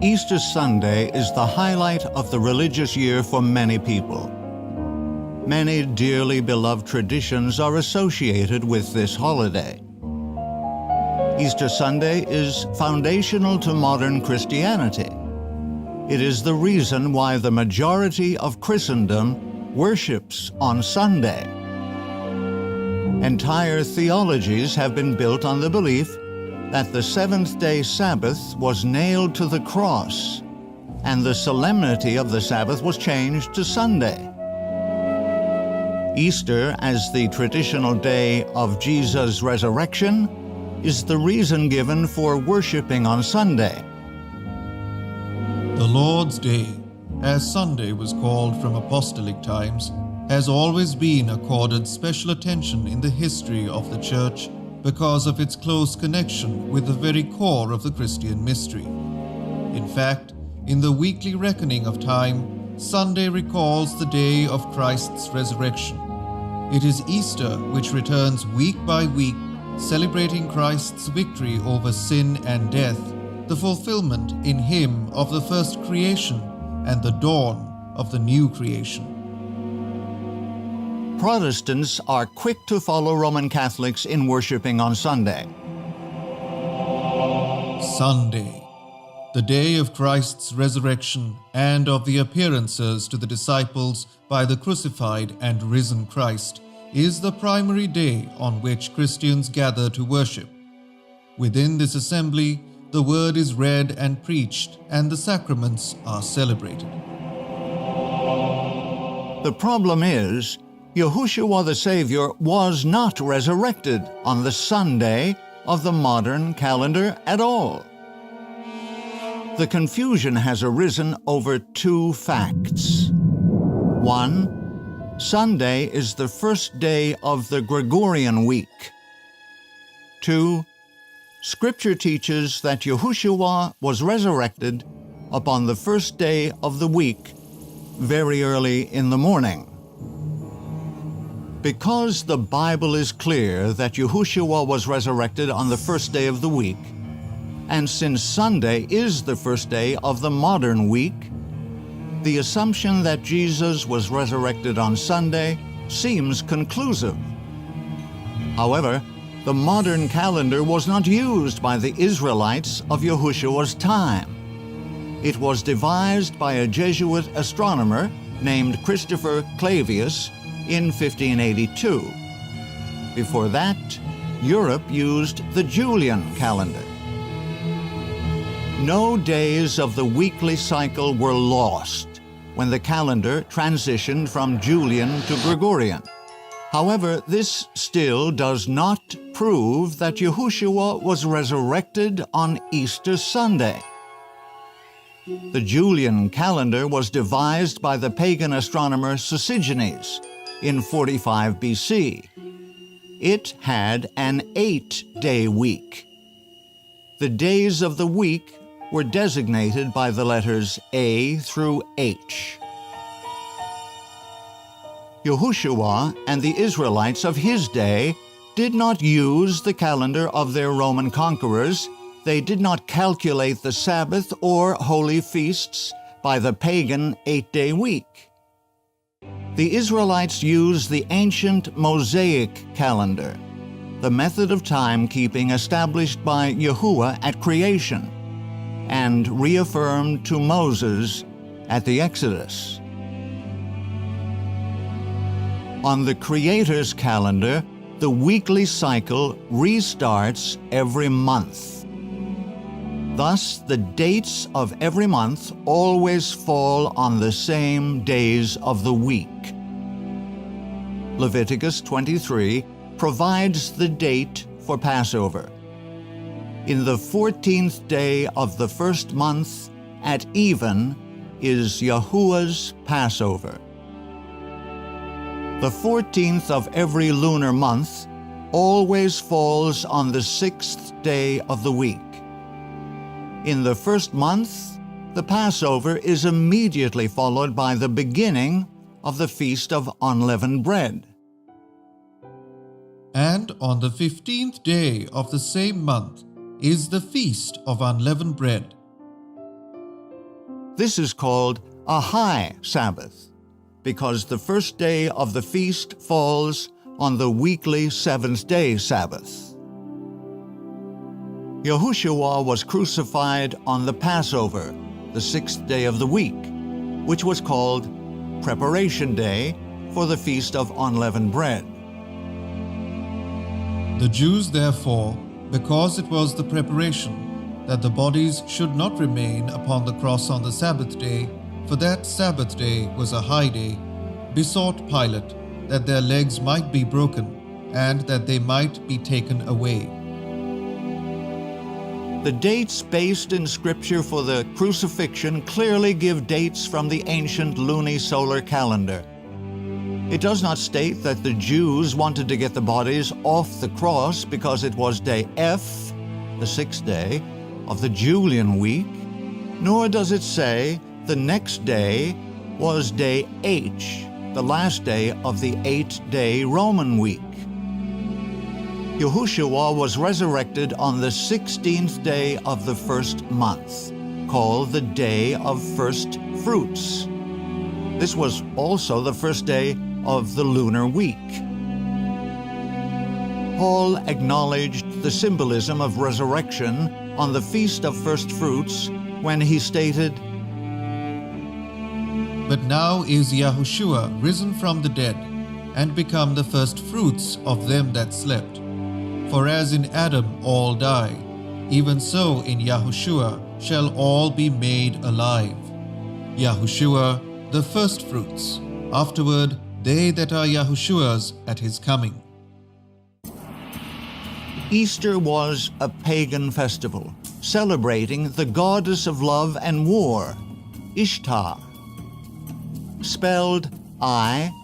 Easter Sunday is the highlight of the religious year for many people. Many dearly beloved traditions are associated with this holiday. Easter Sunday is foundational to modern Christianity. It is the reason why the majority of Christendom worships on Sunday. Entire theologies have been built on the belief that the seventh-day Sabbath was nailed to the cross, and the solemnity of the Sabbath was changed to Sunday. Easter, as the traditional day of Jesus' resurrection, is the reason given for worshiping on Sunday. The Lord's Day, as Sunday was called from apostolic times, has always been accorded special attention in the history of the Church because of its close connection with the very core of the Christian mystery. In fact, in the weekly reckoning of time, Sunday recalls the day of Christ's resurrection. It is Easter which returns week by week, celebrating Christ's victory over sin and death, the fulfillment in Him of the first creation and the dawn of the new creation. Protestants are quick to follow Roman Catholics in worshiping on Sunday. Sunday, the day of Christ's resurrection and of the appearances to the disciples by the crucified and risen Christ, is the primary day on which Christians gather to worship. Within this assembly, the word is read and preached, and the sacraments are celebrated. The problem is, Yahushua the Savior was not resurrected on the Sunday of the modern calendar at all. The confusion has arisen over two facts. One, Sunday is the first day of the Gregorian week. Two, Scripture teaches that Yahushua was resurrected upon the first day of the week, very early in the morning. Because the Bible is clear that Yahushua was resurrected on the first day of the week, and since Sunday is the first day of the modern week, the assumption that Jesus was resurrected on Sunday seems conclusive. However, the modern calendar was not used by the Israelites of Yahushua's time. It was devised by a Jesuit astronomer named Christopher Clavius in 1582. Before that, Europe used the Julian calendar. No days of the weekly cycle were lost when the calendar transitioned from Julian to Gregorian. However, this still does not prove that Yahushua was resurrected on Easter Sunday. The Julian calendar was devised by the pagan astronomer Sisigines in 45 BC. It had an 8-day week. The days of the week were designated by the letters A through H. Yahushua and the Israelites of his day did not use the calendar of their Roman conquerors. They did not calculate the Sabbath or holy feasts by the pagan 8-day week. The Israelites used the ancient Mosaic calendar, the method of timekeeping established by Yahuwah at creation and reaffirmed to Moses at the Exodus. On the Creator's calendar, the weekly cycle restarts every month. Thus, the dates of every month always fall on the same days of the week. Leviticus 23 provides the date for Passover. In the 14th day of the first month, at even, is Yahuwah's Passover. The 14th of every lunar month always falls on the 6th day of the week. In the first month, the Passover is immediately followed by the beginning of the Feast of Unleavened Bread. And on the 15th day of the same month is the Feast of Unleavened Bread. This is called a high Sabbath, because the first day of the feast falls on the weekly seventh-day Sabbath. Yahushua was crucified on the Passover, the sixth day of the week, which was called Preparation Day for the Feast of Unleavened Bread. The Jews, therefore, because it was the preparation, that the bodies should not remain upon the cross on the Sabbath day, for that Sabbath day was a high day, besought Pilate that their legs might be broken, and that they might be taken away. The dates based in Scripture for the crucifixion clearly give dates from the ancient lunisolar calendar. It does not state that the Jews wanted to get the bodies off the cross because it was day F, the sixth day, of the Julian week, nor does it say the next day was day H, the last day of the 8-day Roman week. Yahushua was resurrected on the 16th day of the first month, called the Day of First Fruits. This was also the first day of the lunar week. Paul acknowledged the symbolism of resurrection on the Feast of First Fruits when he stated, But now is Yahushua risen from the dead, and become the first fruits of them that slept. For as in Adam all die, even so in Yahushua shall all be made alive. Yahushua, the first fruits, afterward they that are Yahushua's at his coming. Easter was a pagan festival celebrating the goddess of love and war, Ishtar. Spelled I-S-H-T-A-R,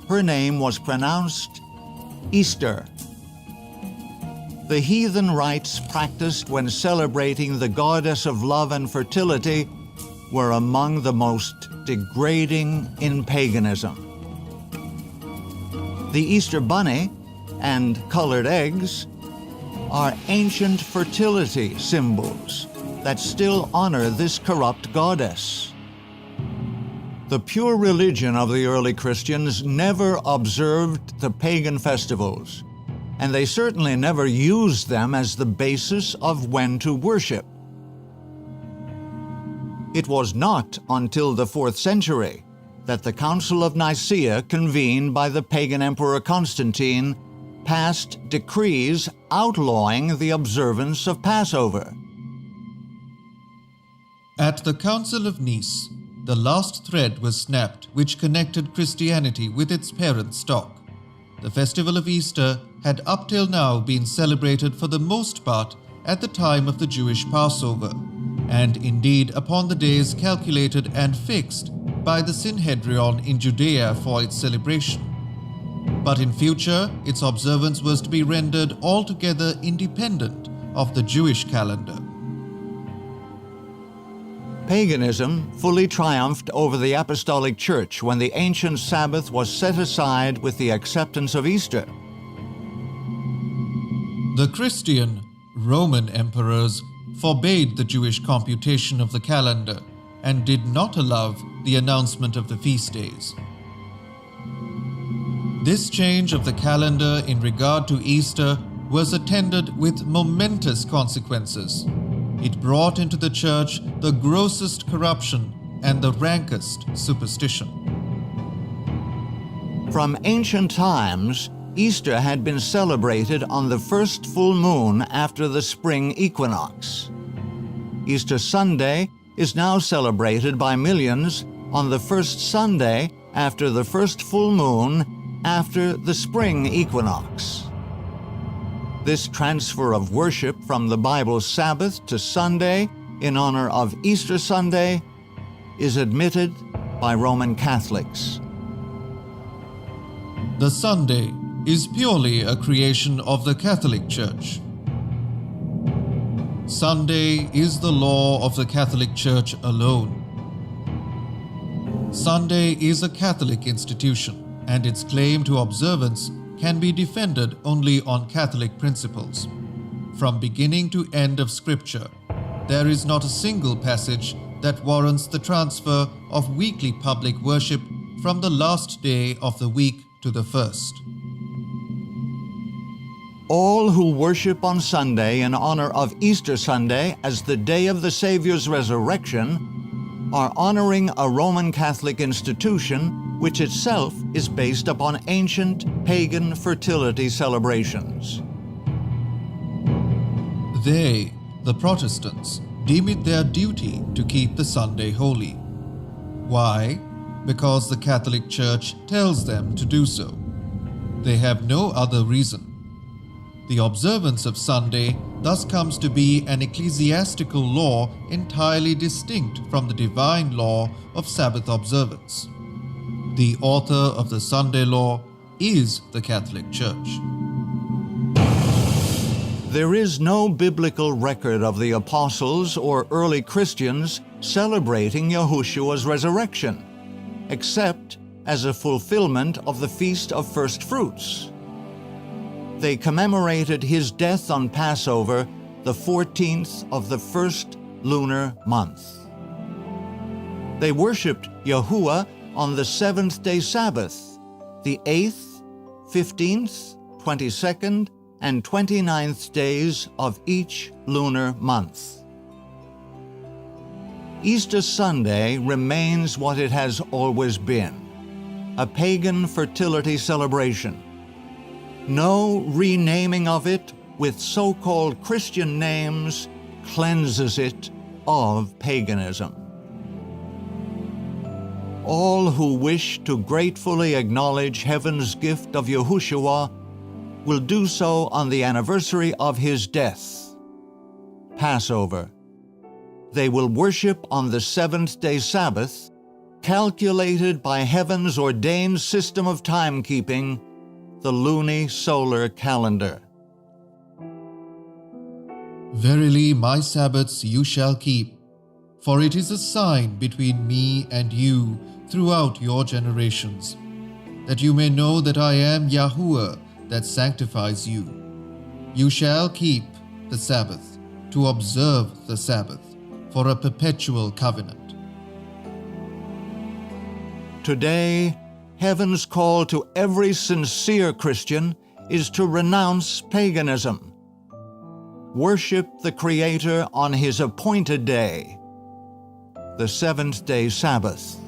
her name was pronounced Easter. The heathen rites practiced when celebrating the goddess of love and fertility were among the most degrading in paganism. The Easter bunny and colored eggs are ancient fertility symbols that still honor this corrupt goddess. The pure religion of the early Christians never observed the pagan festivals, and they certainly never used them as the basis of when to worship. It was not until the 4th century that the Council of Nicaea, convened by the pagan Emperor Constantine, passed decrees outlawing the observance of Passover. At the Council of Nice, the last thread was snapped which connected Christianity with its parent stock. The festival of Easter had up till now been celebrated for the most part at the time of the Jewish Passover, and indeed upon the days calculated and fixed by the Sanhedrin in Judea for its celebration. But in future, its observance was to be rendered altogether independent of the Jewish calendar. Paganism fully triumphed over the Apostolic Church when the ancient Sabbath was set aside with the acceptance of Easter. The Christian Roman emperors forbade the Jewish computation of the calendar and did not allow the announcement of the feast days. This change of the calendar in regard to Easter was attended with momentous consequences. It brought into the church the grossest corruption and the rankest superstition. From ancient times, Easter had been celebrated on the first full moon after the spring equinox. Easter Sunday is now celebrated by millions on the first Sunday after the first full moon after the spring equinox. This transfer of worship from the Bible's Sabbath to Sunday in honor of Easter Sunday is admitted by Roman Catholics. The Sunday is purely a creation of the Catholic Church. Sunday is the law of the Catholic Church alone. Sunday is a Catholic institution, and its claim to observance can be defended only on Catholic principles. From beginning to end of Scripture, there is not a single passage that warrants the transfer of weekly public worship from the last day of the week to the first. All who worship on Sunday in honor of Easter Sunday as the day of the Savior's resurrection are honoring a Roman Catholic institution which itself is based upon ancient pagan fertility celebrations. They, the Protestants, deem it their duty to keep the Sunday holy. Why? Because the Catholic Church tells them to do so. They have no other reason. The observance of Sunday thus comes to be an ecclesiastical law entirely distinct from the divine law of Sabbath observance. The author of the Sunday law is the Catholic Church. There is no biblical record of the apostles or early Christians celebrating Yahushua's resurrection, except as a fulfillment of the Feast of First Fruits. They commemorated his death on Passover, the 14th of the first lunar month. They worshipped Yahuwah on the seventh-day Sabbath, the 8th, 15th, 22nd, and 29th days of each lunar month. Easter Sunday remains what it has always been, a pagan fertility celebration. No renaming of it with so-called Christian names cleanses it of paganism. All who wish to gratefully acknowledge heaven's gift of Yahushua will do so on the anniversary of his death, Passover. They will worship on the seventh-day Sabbath, calculated by heaven's ordained system of timekeeping, the luni-solar calendar. Verily my Sabbaths you shall keep, for it is a sign between me and you throughout your generations, that you may know that I am Yahuwah that sanctifies you. You shall keep the Sabbath, to observe the Sabbath, for a perpetual covenant. Today, heaven's call to every sincere Christian is to renounce paganism. Worship the Creator on his appointed day, the seventh-day Sabbath.